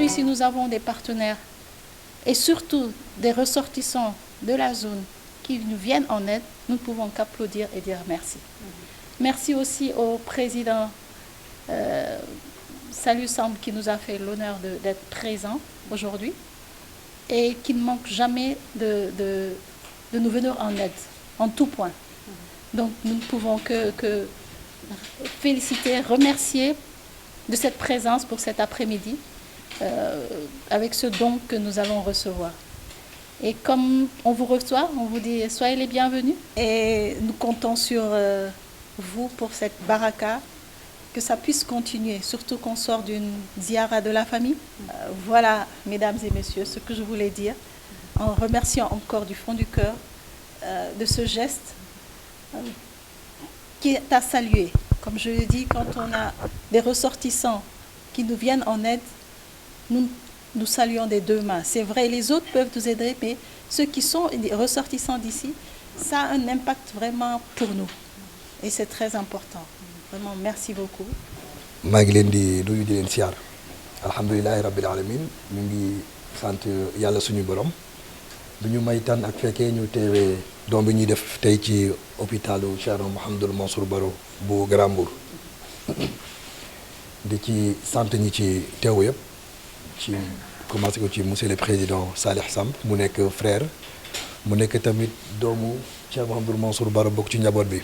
Aujourd'hui, si nous avons des partenaires et surtout des ressortissants de la zone qui nous viennent en aide, nous ne pouvons qu'applaudir et dire merci. Merci aussi au président Salou Samb qui nous a fait l'honneur d'être présent aujourd'hui et qui ne manque jamais de nous venir en aide, en tout point. Donc nous ne pouvons que féliciter, remercier de cette présence pour cet après-midi avec ce don que nous allons recevoir. Et comme on vous reçoit, on vous dit soyez les bienvenus. Et nous comptons sur vous pour cette baraka, que ça puisse continuer, surtout qu'on sort d'une ziara de la famille. Voilà, mesdames et messieurs, ce que je voulais dire, en remerciant encore du fond du cœur de ce geste qui est à saluer. Comme je l'ai dit, quand on a des ressortissants qui nous viennent en aide, nous saluons des deux mains. C'est vrai, les autres peuvent nous aider, mais ceux qui sont ressortissants d'ici, ça a un impact vraiment pour nous. Et c'est très important. Vraiment, merci beaucoup. maa ngi leen di nuyu di leen siyaar alhamdulilahi rabbil alamin ñu ngi sant yàlla suñu borom du ñu may tànn ak fekkee ñu teewee doom bi ñuy def tey ci hôpitalu Cheikh Mouhamadoul Mansour Baro bu Grand Mbour di ci sant ñi ci teew yëpp ci commencé ko ci monsieur le président Salih Samb mu nekk frère mu nekk tamit doomu Cheikh Mouhamadoul Mansour Baro bokk ci njaboot bi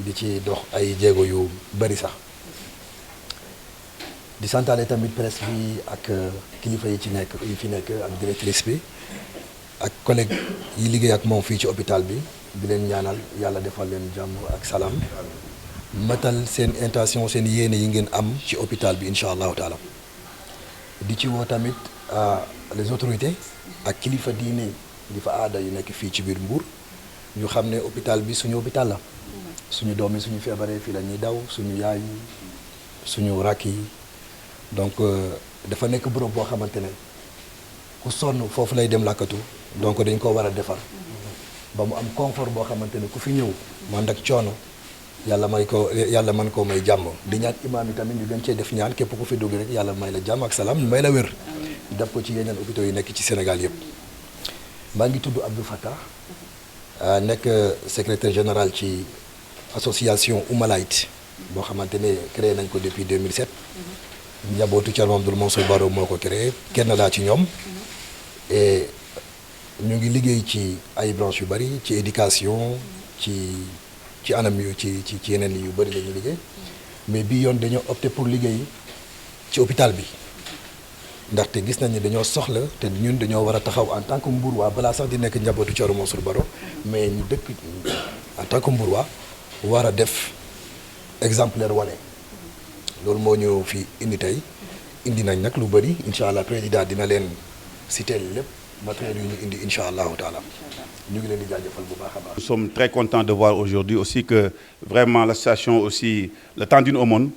di ci dox ay jéego yu bari sax di santaale tamit presse bi ak kilifa yi ci nekk yi fi nekk ak directrice bi ak collègue yi liggéey ak moom fii ci hôpital bi di leen ñaanal yàlla defal leen jàmm ak salaam matal seen intention seen yéene yi ngeen am ci hôpital bi incha allahu taala di ci woo tamit les autorités ak kilifa diine kilifa aada yu nekk fii ci biir Mbour ñu xam ne hôpital bi suñu hôpital la suñu doom yi suñu feebaree fii la ñuy daw suñu yaay yi suñu rakk yi donc dafa nekk bërëb boo xamante ne ku sonn foofu lay dem làkkatu donc dañ ko war a defar ba mu am confort boo xamante ne ku fi ñëw man ak coono yàlla mën koo may jàmm di ñaan imaam yi tamit ñu gën cee def ñaan képp ku fi dugg rek yàlla may la jàmm ak salaam may la wér def ko ci yeneen hôpitaux yi nekk ci Sénégal yëpp maa ngi tudd Abdou Fattah nekk secrétaire général ci association Oumalayt boo xamante ne créé nañ ko depuis 2007 njabootu Thierno Mouhamadoul Mansour Baro moo ko créé kenn laa ci ñoom et ñu ngi liggéey ci ay branches yu bari ci éducation ci anam yu ci yeneen yu bari la ñu liggéey mais bii yoon dañoo opté pour liggéey ci hôpital bi ndaxte gis nañ ne dañoo soxla te ñun dañoo war a taxaw en tant que Mbourwaa balaa sax di nekk njabootu Thierno Mansour Baro mais ñu dëkk en tant que Mbourwaa war a def exemplaire wane loolu moo ñu fi indi tey indi nañ nag lu bëri incha allah président dina leen citer lépp matériel yu ñu indi incha allahu taala ñu ngi leen di jaajëfal bu baax a baax. Nous sommes très contents de voir aujourd'hui aussi que vraiment l'association aussi le temps d'une aumône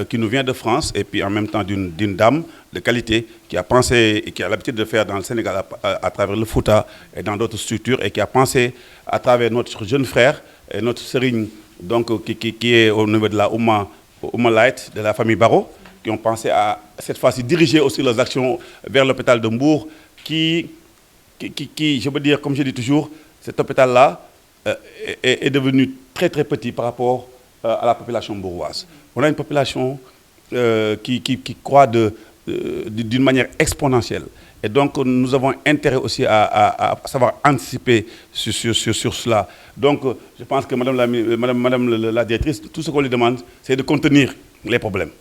qui nous vient de France et puis en même temps d'une dame de qualité qui a pensé et qui a l'habitude de faire dans le Sénégal à travers le Fouta et dans d'autres structures et qui a pensé à travers notre jeune frère et notre serigne donc qui est au niveau de la Oumalayt de la famille Baro qui ont pensé à cette fois-ci diriger aussi leurs actions vers l'hôpital de Mbour qui je veux dire comme je dis toujours cet hôpital-là est devenu très très petit par rapport à la population mbouroise. On a une population qui croît d'une manière exponentielle. Et donc, nous avons intérêt aussi à savoir anticiper sur cela. Donc, je pense que Madame la directrice, tout ce qu'on lui demande, c'est de contenir les problèmes.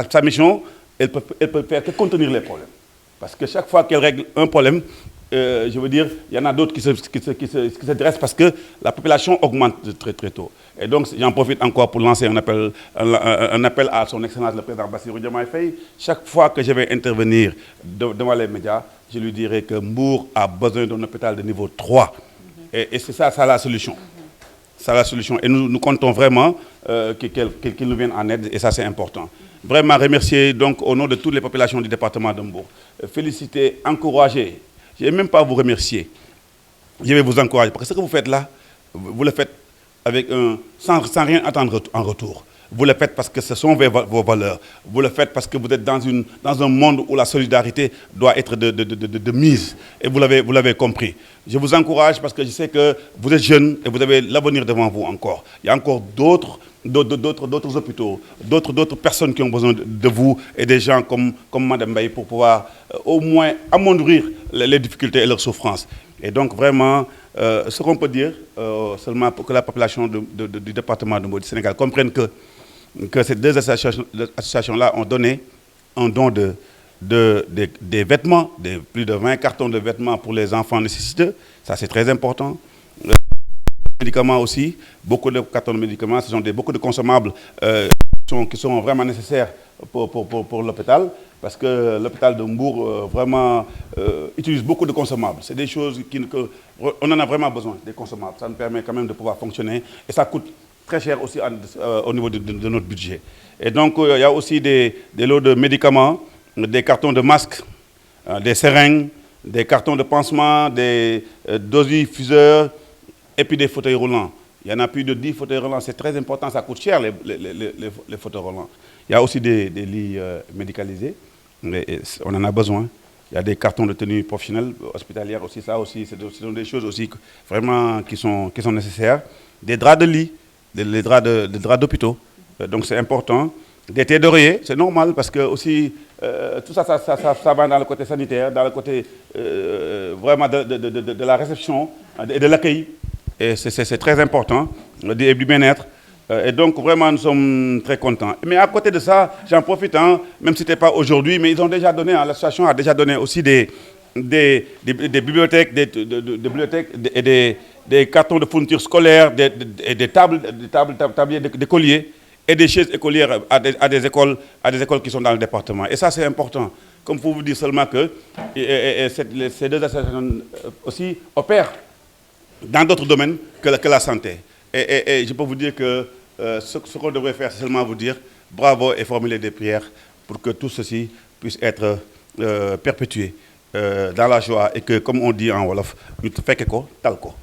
Sa mission, elle peut faire que contenir les problèmes. Parce que chaque fois qu'elle règle un problème, je veux dire, il y en a d'autres qui se dressent parce que la population augmente très très tôt. Et donc, j'en profite encore pour lancer un appel à son Excellence le Président Bassirou Diomaye Faye. Chaque fois que je vais intervenir devant les médias, je lui dirai que Mbour a besoin d'un hôpital de niveau 3. Et c'est ça la solution. C'est la solution. Et nous comptons vraiment qu'il nous vienne en aide, et ça c'est important. Vraiment remercier donc au nom de toutes les populations du département de Mbour. Féliciter, encourager. Je ne vais même pas vous remercier. Je vais vous encourager. Parce que ce que vous faites là, vous le faites avec sans rien attendre en retour. Vous le faites parce que ce sont vos valeurs. Vous le faites parce que vous êtes dans un monde où la solidarité doit être de mise. Et vous l'avez compris. Je vous encourage parce que je sais que vous êtes jeunes et vous avez l'avenir devant vous encore. Il y a encore d'autres hôpitaux, d'autres personnes qui ont besoin de vous et des gens comme Mme Baye pour pouvoir au moins amoindrir les difficultés et leurs souffrances. Et donc vraiment, ce qu'on peut dire, seulement pour que la population du département de Mbour du Sénégal comprenne que ces deux associations-là ont donné un don des vêtements, plus de 20 cartons de vêtements pour les enfants nécessiteux. Ça, c'est très important. Médicaments aussi, beaucoup de cartons de médicaments, ce sont beaucoup de consommables qui sont vraiment nécessaires pour l'hôpital, parce que l'hôpital de Mbour vraiment utilise beaucoup de consommables. C'est des choses on en a vraiment besoin, des consommables. Ça nous permet quand même de pouvoir fonctionner et ça coûte très cher aussi au niveau de notre budget. Et donc il y a aussi des lots de médicaments, des cartons de masques, des seringues, des cartons de pansements, des dosifuseurs, et puis des fauteuils roulants. Il y en a plus de 10 fauteuils roulants. C'est très important, ça coûte cher les fauteuils roulants. Il y a aussi des lits médicalisés. On en a besoin. Il y a des cartons de tenue professionnelle, hospitalière aussi. Ça aussi, ce sont des choses aussi vraiment qui sont nécessaires. Des draps de lit, des draps d'hôpitaux. Donc c'est important. Des thés d'oreiller, c'est normal parce que aussi tout ça va dans le côté sanitaire, dans le côté vraiment de la réception et de l'accueil. Et c'est très important, du bien-être. Et donc, vraiment, nous sommes très contents. Mais à côté de ça, j'en profite, même si ce n'était pas aujourd'hui, mais ils ont déjà donné, l'association a déjà donné aussi des bibliothèques, et des cartons de fournitures scolaires, des tabliers d'écoliers et des chaises écolières à des écoles qui sont dans le département. Et ça, c'est important. Comme pour vous dire seulement que ces deux associations aussi opèrent dans d'autres domaines que la santé. Et je peux vous dire que ce qu'on devrait faire, c'est seulement vous dire bravo et formuler des prières pour que tout ceci puisse être perpétué dans la joie et que, comme on dit en Wolof, nous te fait que tal ko.